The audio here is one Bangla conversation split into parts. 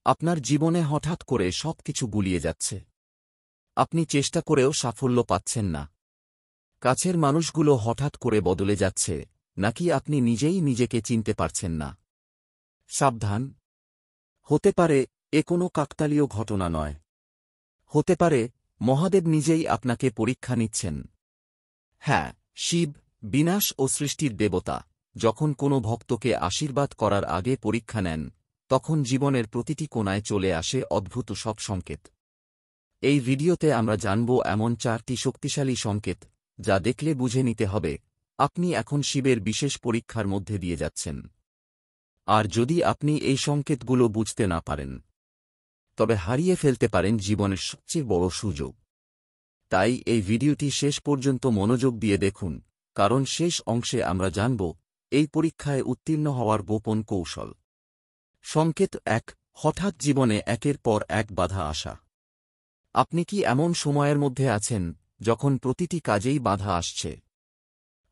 আপনার জীবনে হঠাৎ করে সবকিছু গুলিয়ে যাচ্ছে। আপনি চেষ্টা করেও সাফল্য পাচ্ছেন না। কাছের মানুষগুলো হঠাৎ করে বদলে যাচ্ছে, নাকি আপনি নিজেই নিজেকে চিনতে পারছেন না। সাবধান! হতে পারে এ কোনো কাকতালীয় ঘটনা নয়। হতে পারে মহাদেব নিজেই আপনাকে পরীক্ষা নিচ্ছেন। হ্যাঁ, শিব, বিনাশ ও সৃষ্টির দেবতা, যখন কোনো ভক্তকে আশীর্বাদ করার আগে পরীক্ষা নেন, তখন জীবনের প্রতিটি কোণায় চলে আসে অদ্ভুত সব সংকেত। এই ভিডিওতে আমরা জানব এমন 4টি শক্তিশালী সংকেত, যা দেখলে বুঝে নিতে হবে আপনি এখন শিবের বিশেষ পরীক্ষার মধ্যে দিয়ে যাচ্ছেন। আর যদি আপনি এই সংকেতগুলো বুঝতে না পারেন, তবে হারিয়ে ফেলতে পারেন জীবনের সবচেয়ে বড় সুযোগ। তাই এই ভিডিওটি শেষ পর্যন্ত মনোযোগ দিয়ে দেখুন, কারণ শেষ অংশে আমরা জানব এই পরীক্ষায় উত্তীর্ণ হওয়ার গোপন কৌশল। সংকেত 1, হঠাৎ জীবনে একের পর এক বাধা আসা। আপনি কি এমন সময়ের মধ্যে আছেন যখন প্রতিটি কাজেই বাধা আসছে?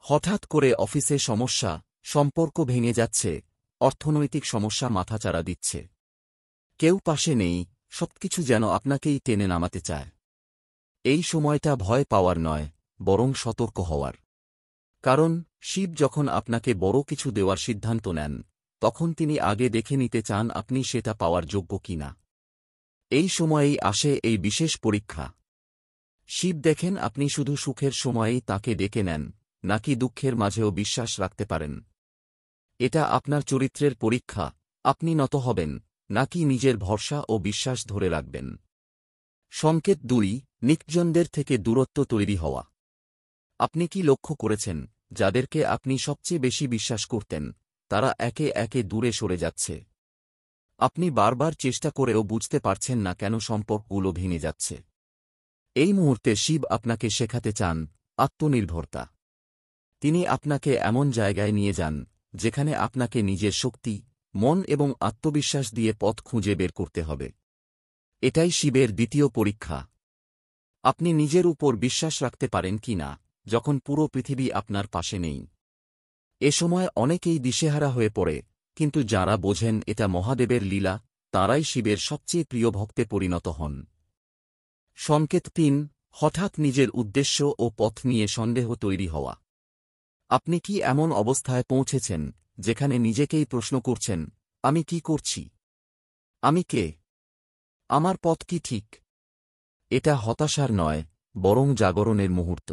হঠাৎ করে অফিসে সমস্যা, সম্পর্ক ভেঙে যাচ্ছে, অর্থনৈতিক সমস্যা মাথাচাড়া দিচ্ছে। কেউ পাশে নেই, সবকিছু যেন আপনাকেই টেনে নামাতে চায়। এই সময়টা ভয় পাওয়ার নয়, বরং সতর্ক হওয়ার। কারণ শিব যখন আপনাকে বড় কিছু দেওয়ার সিদ্ধান্ত নেন, তখন তিনি আগে দেখে নিতে চান আপনি সেটা পাওয়ার যোগ্য কিনা। এই সময়েই আসে এই বিশেষ পরীক্ষা। শিব দেখেন আপনি শুধু সুখের সময়েই তাকে ডেকে নেন, নাকি দুঃখের মাঝেও বিশ্বাস রাখতে পারেন। এটা আপনার চরিত্রের পরীক্ষা, আপনি নত হবেন, নাকি নিজের ভরসা ও বিশ্বাস ধরে রাখবেন। সংকেত 2, নিকজনদের থেকে দূরত্ব তৈরি হওয়া। আপনি কি লক্ষ্য করেছেন, যাদেরকে আপনি সবচেয়ে বেশি বিশ্বাস করতেন, তারা একে একে দূরে সরে যাচ্ছে? আপনি বারবার চেষ্টা করেও বুঝতে পারছেন না কেন সম্পর্কগুলো ভেঙে যাচ্ছে। এই মুহূর্তে শিব আপনাকে শেখাতে চান আত্মনির্ভরতা। তিনি আপনাকে এমন জায়গায় নিয়ে যান, যেখানে আপনাকে নিজের শক্তি, মন এবং আত্মবিশ্বাস দিয়ে পথ খুঁজে বের করতে হবে। এটাই শিবের দ্বিতীয় পরীক্ষা। আপনি নিজের উপর বিশ্বাস রাখতে পারেন কি না, যখন পুরো পৃথিবী আপনার পাশে নেই। এ সময় অনেকেই দিশেহারা হয়ে পড়ে, কিন্তু যাঁরা বোঝেন এটা মহাদেবের লীলা, তাঁরাই শিবের সবচেয়ে প্রিয় ভক্তে পরিণত হন। সংকেত 3, হঠাৎ নিজের উদ্দেশ্য ও পথ নিয়ে সন্দেহ তৈরি হওয়া। আপনি কি এমন অবস্থায় পৌঁছেছেন, যেখানে নিজেকেই প্রশ্ন করছেন, আমি কি করছি? আমি কে? আমার পথ কি ঠিক? এটা হতাশার নয়, বরং জাগরণের মুহূর্ত।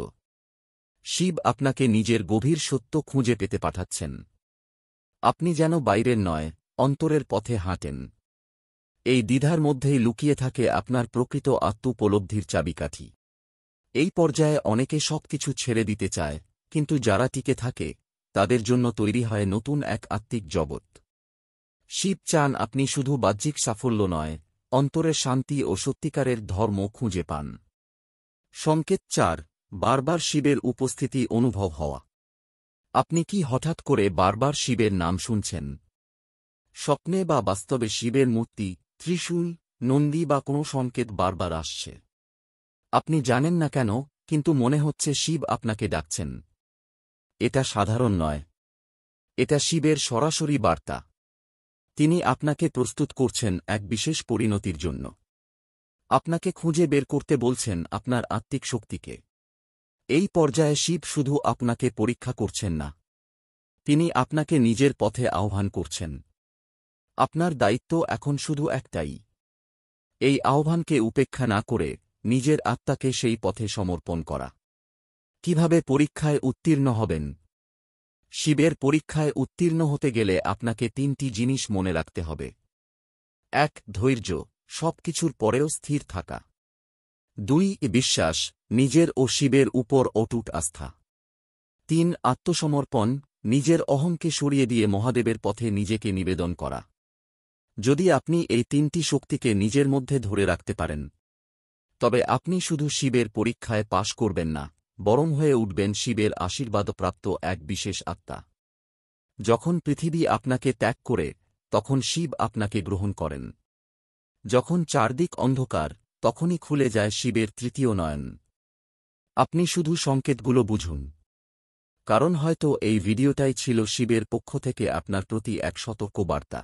শিব আপনাকে নিজের গভীর সত্য খুঁজে পেতে পাঠাচ্ছেন। আপনি যেন বাইরের নয়, অন্তরের পথে হাঁটেন। এই দ্বিধার মধ্যেই লুকিয়ে থাকে আপনার প্রকৃত আত্মোপলব্ধির চাবিকাঠি। এই পর্যায়ে অনেকে সবকিছু ছেড়ে দিতে চায়, কিন্তু যারা টিকে থাকে, তাদের জন্য তৈরি হয় নতুন এক আত্মিক জগৎ। শিব চান আপনি শুধু বাহ্যিক সাফল্য নয়, অন্তরের শান্তি ও সত্যিকারের ধর্ম খুঁজে পান। সংকেত 4, বারবার শিবের উপস্থিতি অনুভব হওয়া। আপনি কি হঠাৎ করে বারবার শিবের নাম শুনছেন? স্বপ্নে বা বাস্তবে শিবের মূর্তি, ত্রিশূল, নন্দী বা কোনো সংকেত বারবার আসছে। আপনি জানেন না কেন, কিন্তু মনে হচ্ছে শিব আপনাকে ডাকছেন। এটা সাধারণ নয়। এটা শিবের সরাসরি বার্তা। তিনি আপনাকে প্রস্তুত করছেন এক বিশেষ পরিণতির জন্য। আপনাকে খুঁজে বের করতে বলছেন আপনার আত্মিক শক্তিকে। এই পর্যায়ে শিব শুধু আপনাকে পরীক্ষা করছেন না, তিনি আপনাকে নিজের পথে আহ্বান করছেন। আপনার দায়িত্ব এখন শুধু একটাই, এই আহ্বানকে উপেক্ষা না করে নিজের আত্মাকে সেই পথে সমর্পণ করা। কিভাবে পরীক্ষায় উত্তীর্ণ হবেন? শিবের পরীক্ষায় উত্তীর্ণ হতে গেলে আপনাকে 3টি জিনিস মনে রাখতে হবে। 1, ধৈর্য, সবকিছুর পরেও স্থির থাকা। 2, বিশ্বাস, নিজের ও শিবের উপর অটুট আস্থা। 3, আত্মসমর্পণ, নিজের অহংকে সরিয়ে দিয়ে মহাদেবের পথে নিজেকে নিবেদন করা। যদি আপনি এই 3টি শক্তিকে নিজের মধ্যে ধরে রাখতে পারেন, তবে আপনি শুধু শিবের পরীক্ষায় পাশ করবেন না, বরং হয়ে উঠবেন শিবের আশীর্বাদপ্রাপ্ত এক বিশেষ আত্মা। যখন পৃথিবী আপনাকে ত্যাগ করে, তখন শিব আপনাকে গ্রহণ করেন। যখন চারদিক অন্ধকার, তখনই খুলে যায় শিবের তৃতীয় নয়ন। আপনি শুধু সংকেতগুলো বুঝুন। কারণ হয়তো এই ভিডিওটাই ছিল শিবের পক্ষ থেকে আপনার প্রতি এক সতর্ক বার্তা।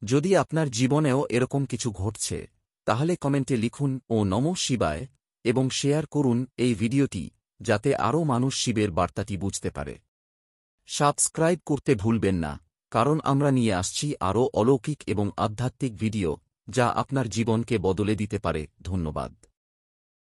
যদি আপনার জীবনেও এরকম কিছু ঘটছে তাহলে কমেন্টে লিখুন ও নমঃ শিবায় এবং শেয়ার করুন এই ভিডিওটি, যাতে আরও মানুষ শিবের বার্তাটি বুঝতে পারে। সাবস্ক্রাইব করতে ভুলবেন না, কারণ আমরা নিয়ে আসছি আরও অলৌকিক এবং আধ্যাত্মিক ভিডিও যা আপনার জীবনকে বদলে দিতে পারে। ধন্যবাদ।